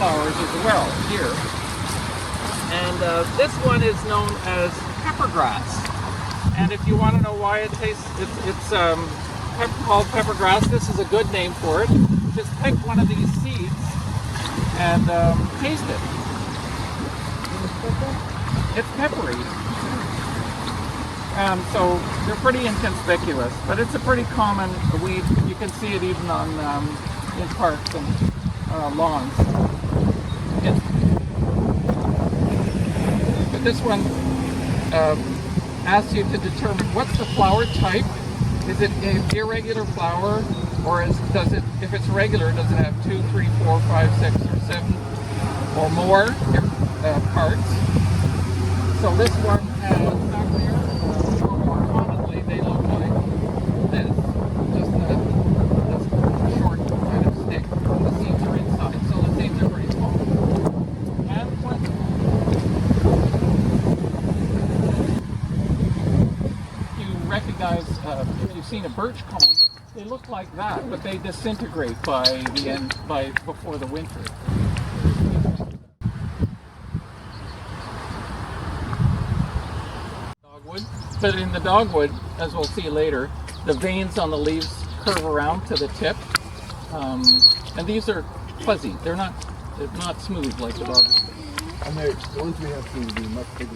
flowers as well here. And this one is known as peppergrass. And if you want to know why it tastes, it's called peppergrass. This is a good name for it. Just pick one of these seeds and taste it. It's peppery. So they're pretty inconspicuous, but it's a pretty common weed. You can see it even on in parks and lawns. But this one asks you to determine what's the flower type. Is it an irregular flower, or if it's regular, does it have 2, 3, 4, 5, 6, or 7 or more parts? So this one has more commonly they look like this, just a short kind of stick. The seeds are inside, so the seeds are very small and pleasant. You recognize if you've seen a birch cone, they look like that, but they disintegrate before the winter. But in the dogwood, as we'll see later, the veins on the leaves curve around to the tip, and these are fuzzy. They're not smooth like the dogwood. And the ones we have seem to be much bigger.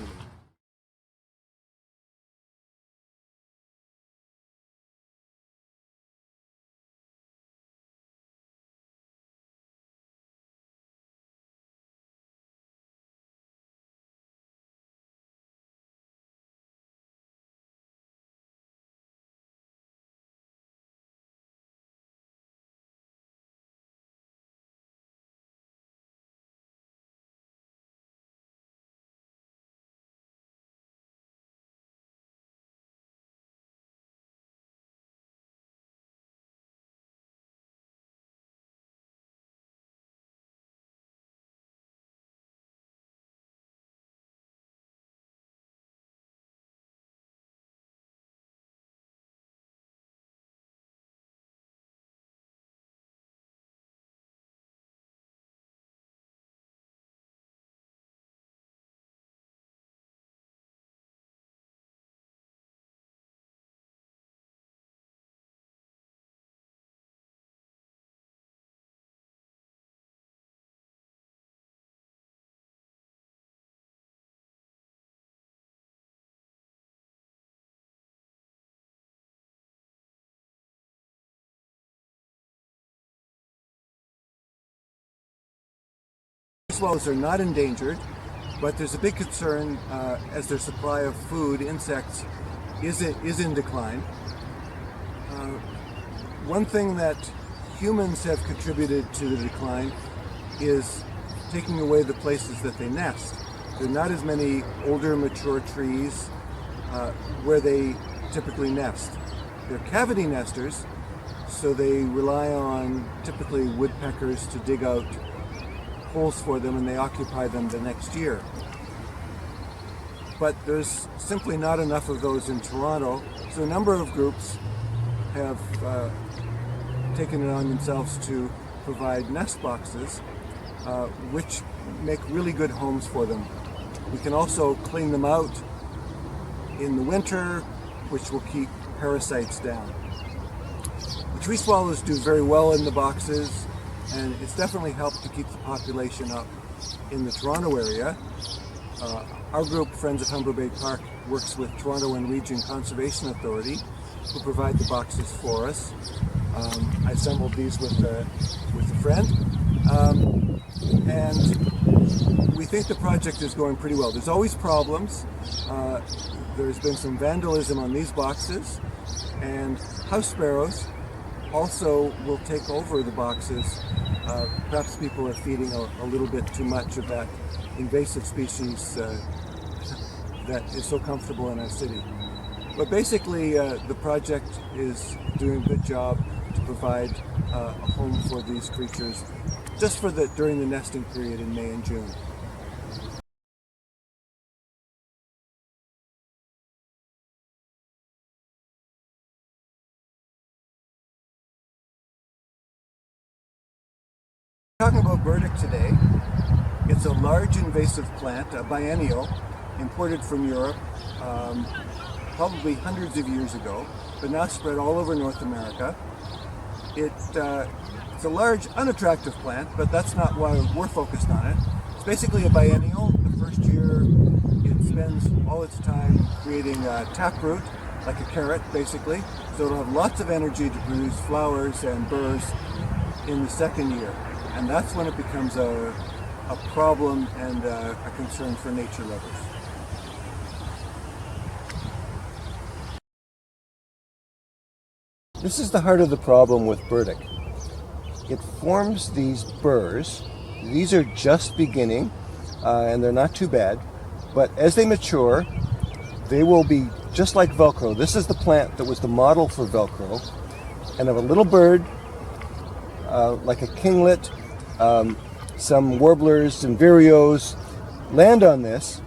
Swallows are not endangered, but there's a big concern as their supply of food, insects, is in decline. One thing that humans have contributed to the decline is taking away the places that they nest. There are not as many older, mature trees where they typically nest. They're cavity nesters, so they rely on typically woodpeckers to dig out holes for them, and they occupy them the next year. But there's simply not enough of those in Toronto, so a number of groups have taken it on themselves to provide nest boxes, which make really good homes for them. We can also clean them out in the winter, which will keep parasites down. The tree swallows do very well in the boxes, and it's definitely helped to keep the population up in the Toronto area. Our group, Friends of Humber Bay Park, works with Toronto and Region Conservation Authority, who provide the boxes for us. I assembled these with a friend, and we think the project is going pretty well. There's always problems. There's been some vandalism on these boxes, and house sparrows also will take over the boxes. Perhaps people are feeding a little bit too much of that invasive species that is so comfortable in our city. But basically, the project is doing a good job to provide a home for these creatures just during the nesting period in May and June. Talking about burdock today, It's a large invasive plant, a biennial, imported from Europe probably hundreds of years ago, but now spread all over North America. It's a large, unattractive plant, but that's not why we're focused on it. It's basically a biennial. The first year it spends all its time creating taproot, like a carrot basically, so it'll have lots of energy to produce flowers and burrs in the second year. And that's when it becomes a problem and a concern for nature lovers. This is the heart of the problem with burdock. It forms these burrs. These are just beginning, and they're not too bad, but as they mature, they will be just like Velcro. This is the plant that was the model for Velcro, and if a little bird, like a kinglet, some warblers and vireos land on this,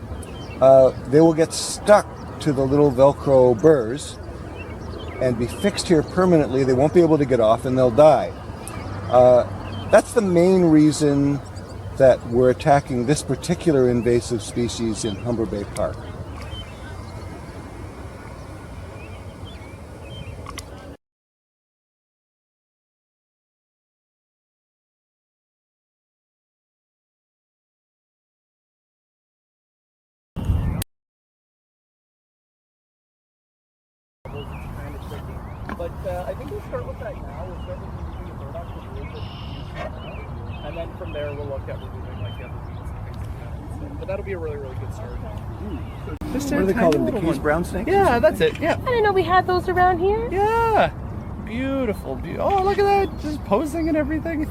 they will get stuck to the little Velcro burrs and be fixed here permanently. They won't be able to get off and they'll die. That's the main reason that we're attacking this particular invasive species in Humber Bay Park. But I think we'll start with that now. We'll start with removing the burdock and then from there we'll look at removing like the other weeds and things like that. But that'll be a really, really good start. What do they call them? The Keys brown snakes? Yeah, that's it. Yeah. I didn't know we had those around here. Yeah. Beautiful. Oh, look at that. Just posing and everything.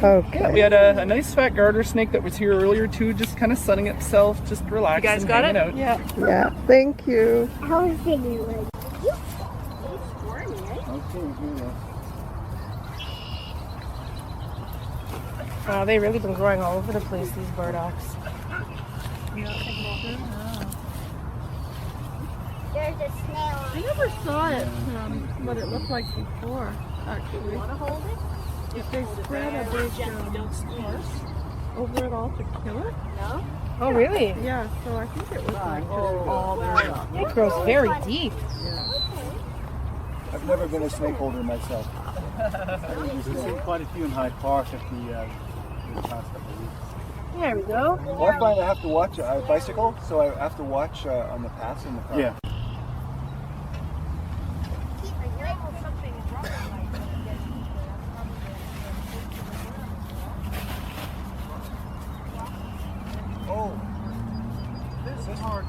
Okay. Yeah, we had a nice fat garter snake that was here earlier too, just kind of sunning itself, just relaxing. You guys got it? Out. Yeah. Yeah, thank you. I was thinking like, oh, they've really been growing all over the place, these burdocks. There's a snail. I never saw it, what it looked like before, actually. Want to hold it? If they spread a big scarf over it all to kill it? No. Oh, really? Yeah, so I think it was actually all there. It grows very deep. I've never been a snake holder myself. We've seen quite a few in Hyde Park at the past couple of weeks. There we go. Well, I find I have to watch. I bicycle, so I have to watch on the paths in the park. Yeah. Oh, this is hard.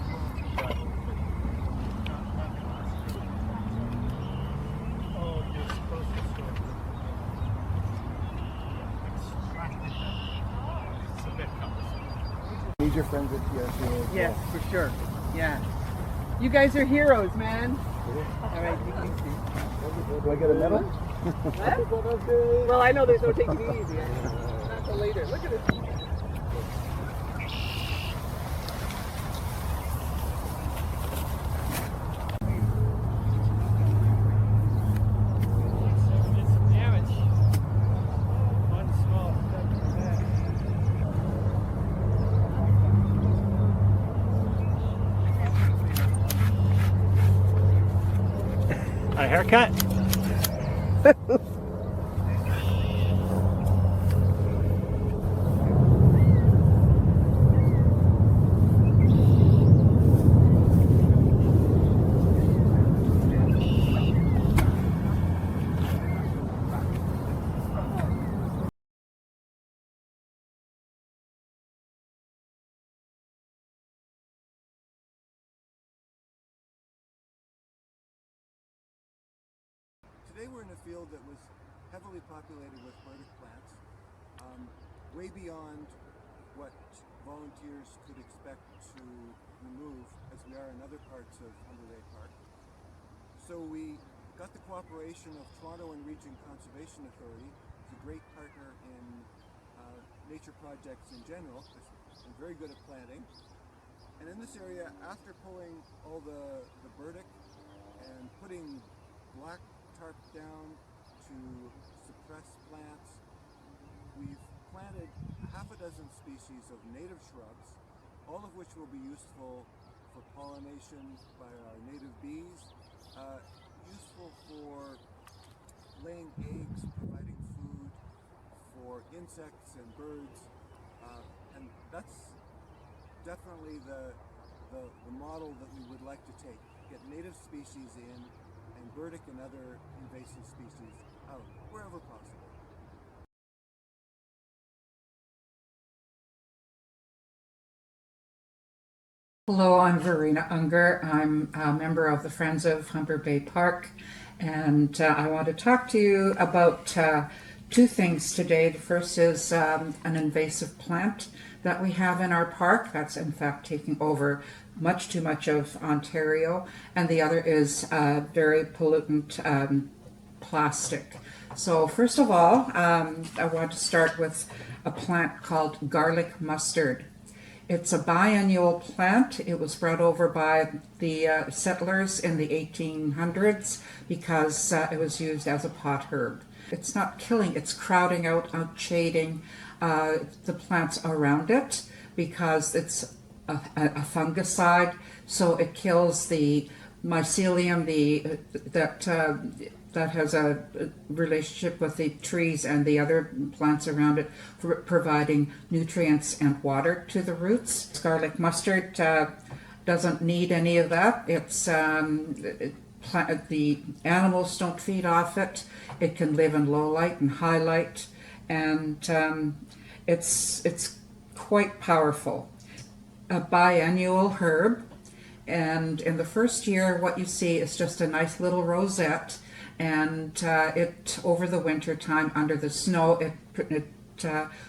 Need your friends at PRC. Yes, for sure. Yeah. You guys are heroes, man. All right, you can see. Do I get a medal? Well, I know there's no taking it easy. Not till later. Look at this. A haircut? Today we're in a field that was heavily populated with burdock plants, way beyond what volunteers could expect to remove, as we are in other parts of Humber Bay Park. So we got the cooperation of Toronto and Region Conservation Authority, who's a great partner in nature projects in general, and very good at planting. And in this area, after pulling all the burdock and putting black tarp down to suppress plants, we've planted half a dozen species of native shrubs, all of which will be useful for pollination by our native bees, useful for laying eggs, providing food for insects and birds, and that's definitely the model that we would like to take. Get native species in and burdic and other invasive species out wherever possible. Hello, I'm Verena Unger. I'm a member of the Friends of Humber Bay Park, and I want to talk to you about two things today. The first is an invasive plant that we have in our park that's in fact taking over much too much of Ontario, and the other is very pollutant plastic. So first of all, I want to start with a plant called garlic mustard. It's a biennial plant. It was brought over by the settlers in the 1800s because it was used as a pot herb. It's not killing, it's crowding out, outshading the plants around it because it's a fungicide, so it kills the mycelium that has a relationship with the trees and the other plants around it, for providing nutrients and water to the roots. Garlic mustard doesn't need any of that. It's the animals don't feed off it. It can live in low light and high light, and it's quite powerful. A biennial herb, and in the first year what you see is just a nice little rosette, and it over the winter time under the snow it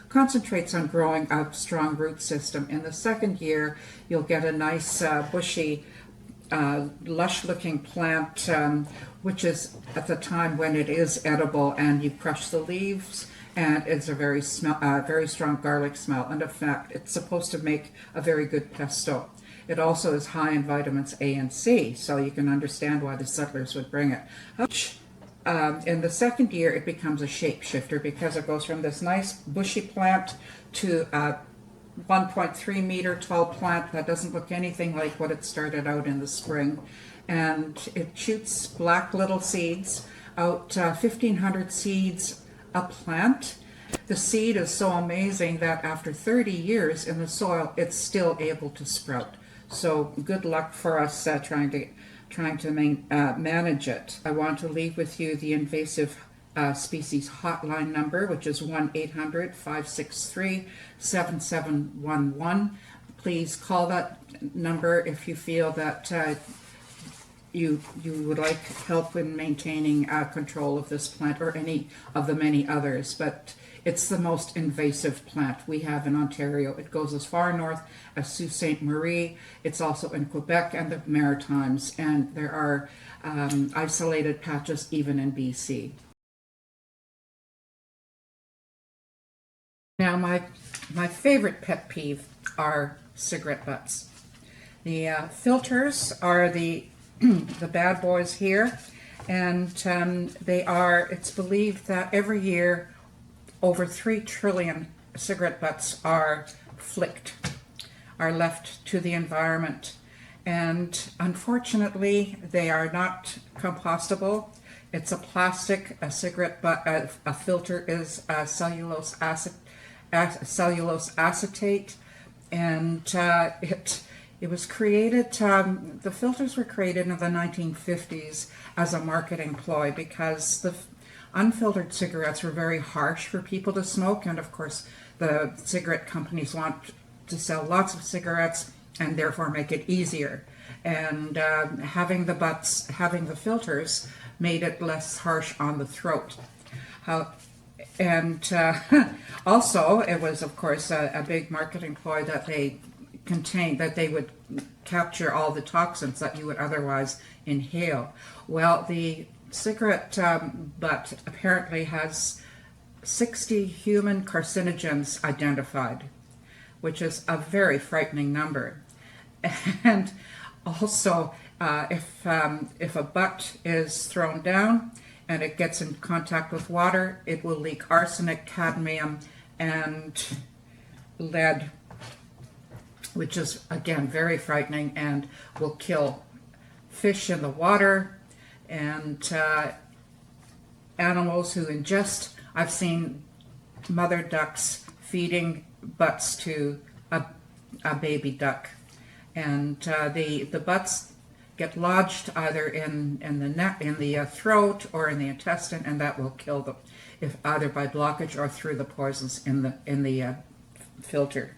concentrates on growing a strong root system. In the second year you'll get a nice bushy lush looking plant, which is at the time when it is edible, and you crush the leaves and it's a very strong garlic smell, and in fact it's supposed to make a very good pesto. It also is high in vitamins A and C, so you can understand why the settlers would bring it. In the second year, it becomes a shapeshifter because it goes from this nice bushy plant to a 1.3 meter tall plant that doesn't look anything like what it started out in the spring. And it shoots black little seeds, out 1,500 seeds a plant. The seed is so amazing that after 30 years in the soil, it's still able to sprout. So good luck for us trying to manage it. I want to leave with you the invasive species hotline number, which is 1-800-563-7711. Please call that number if you feel that you would like help in maintaining control of this plant or any of the many others. But it's the most invasive plant we have in Ontario. It goes as far north as Sault Ste. Marie. It's also in Quebec and the Maritimes, and there are isolated patches even in BC. Now, my favorite pet peeve are cigarette butts. The filters are the bad boys here, and it's believed that every year over 3 trillion cigarette butts are left to the environment. And unfortunately, they are not compostable. It's a plastic. A cigarette butt, a filter is cellulose acetate, and it was created, the filters were created in the 1950s as a marketing ploy because the unfiltered cigarettes were very harsh for people to smoke, and of course the cigarette companies want to sell lots of cigarettes and therefore make it easier. And having the filters made it less harsh on the throat. Also, it was of course a big marketing ploy that they would capture all the toxins that you would otherwise inhale. Well, the cigarette butt apparently has 60 human carcinogens identified, which is a very frightening number. And also, if a butt is thrown down and it gets in contact with water, it will leak arsenic, cadmium, and lead, which is again very frightening and will kill fish in the water and animals who ingest. I've seen mother ducks feeding butts to a baby duck, and the butts get lodged either in the neck, in the throat, or in the intestine, and that will kill them, if either by blockage or through the poisons in the filter.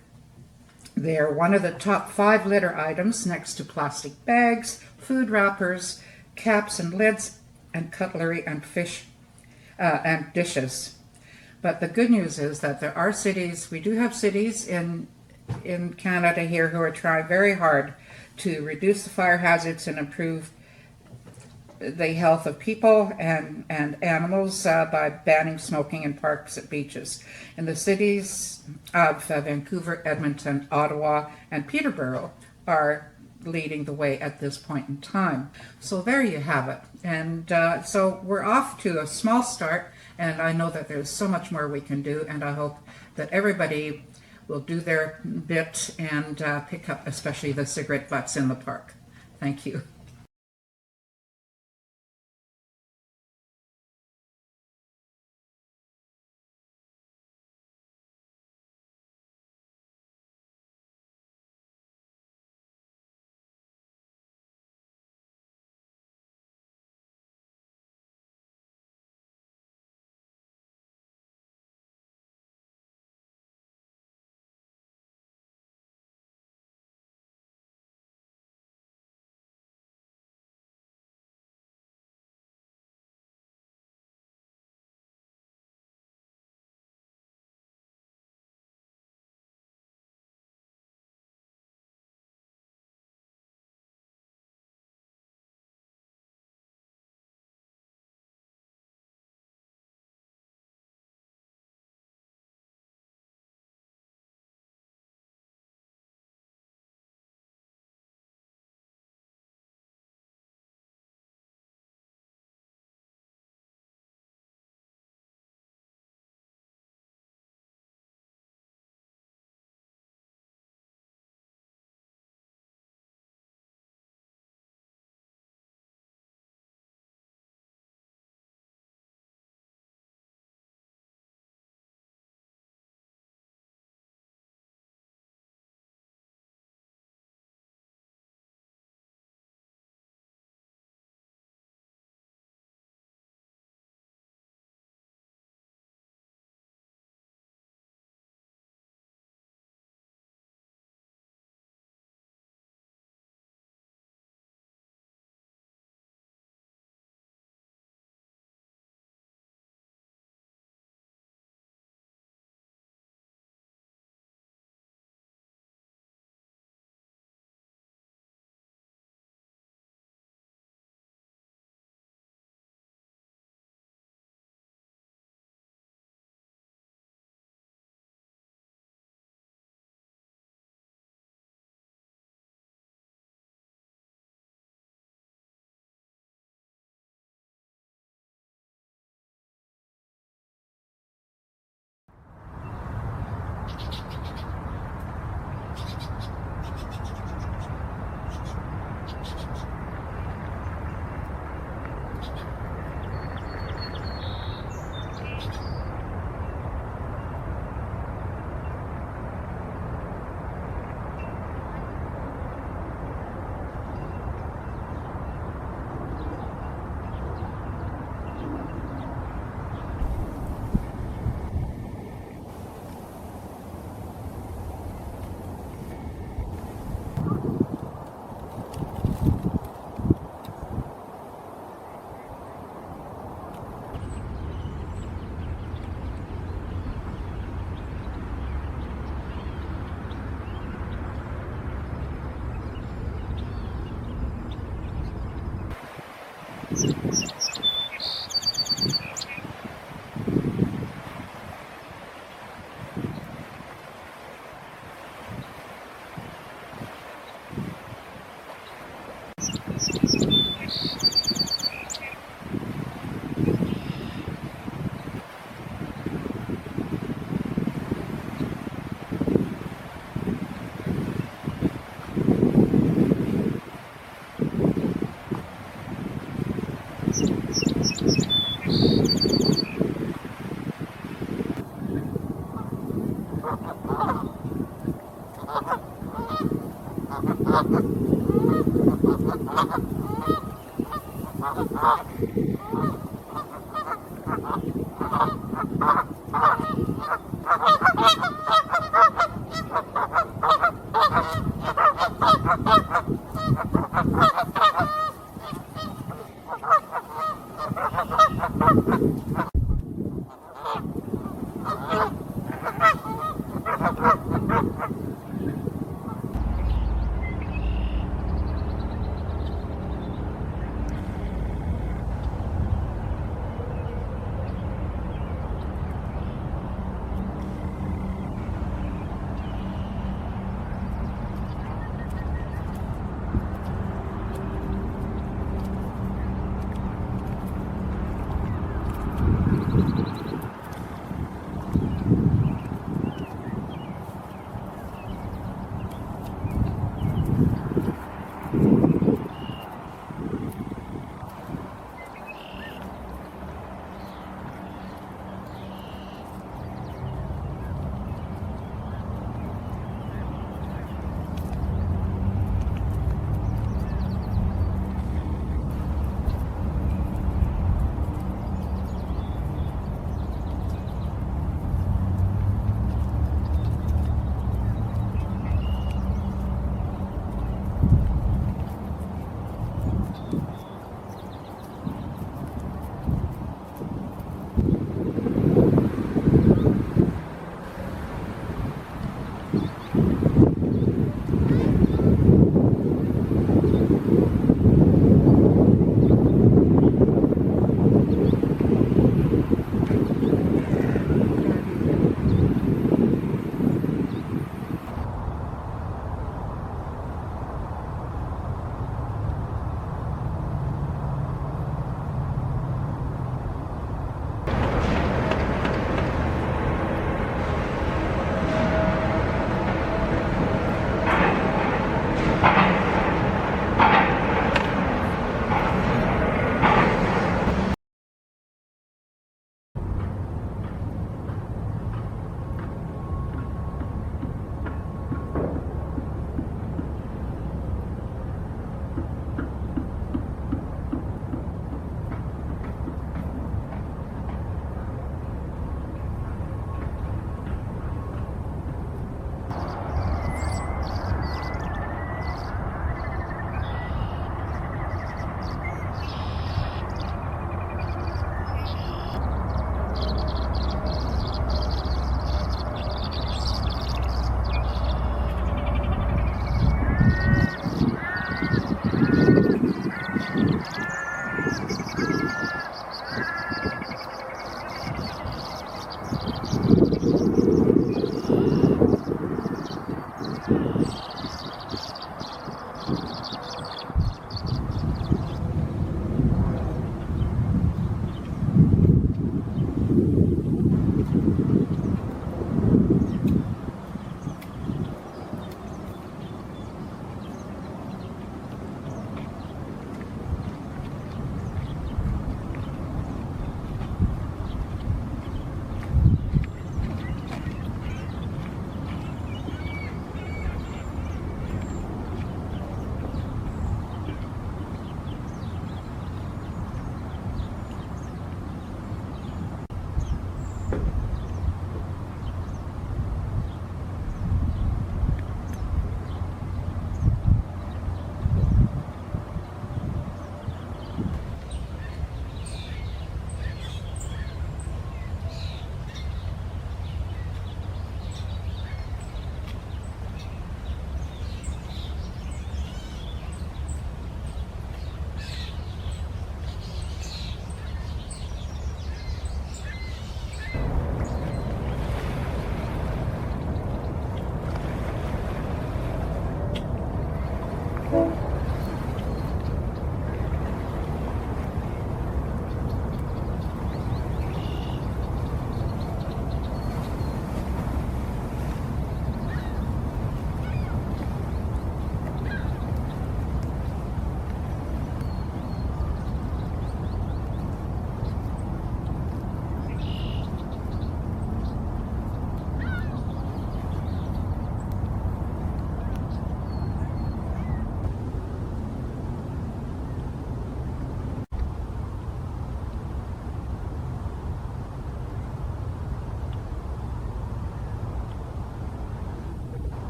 They are one of the top 5 litter items next to plastic bags, food wrappers, caps and lids, and cutlery and fish and dishes. But the good news is that there are cities, we do have cities in Canada here who are trying very hard to reduce the fire hazards and improve the health of people and animals by banning smoking in parks at beaches. In the cities of Vancouver, Edmonton, Ottawa, and Peterborough are leading the way at this point in time. So there you have it. And so we're off to a small start, and I know that there's so much more we can do, and I hope that everybody will do their bit and pick up especially the cigarette butts in the park. Thank you.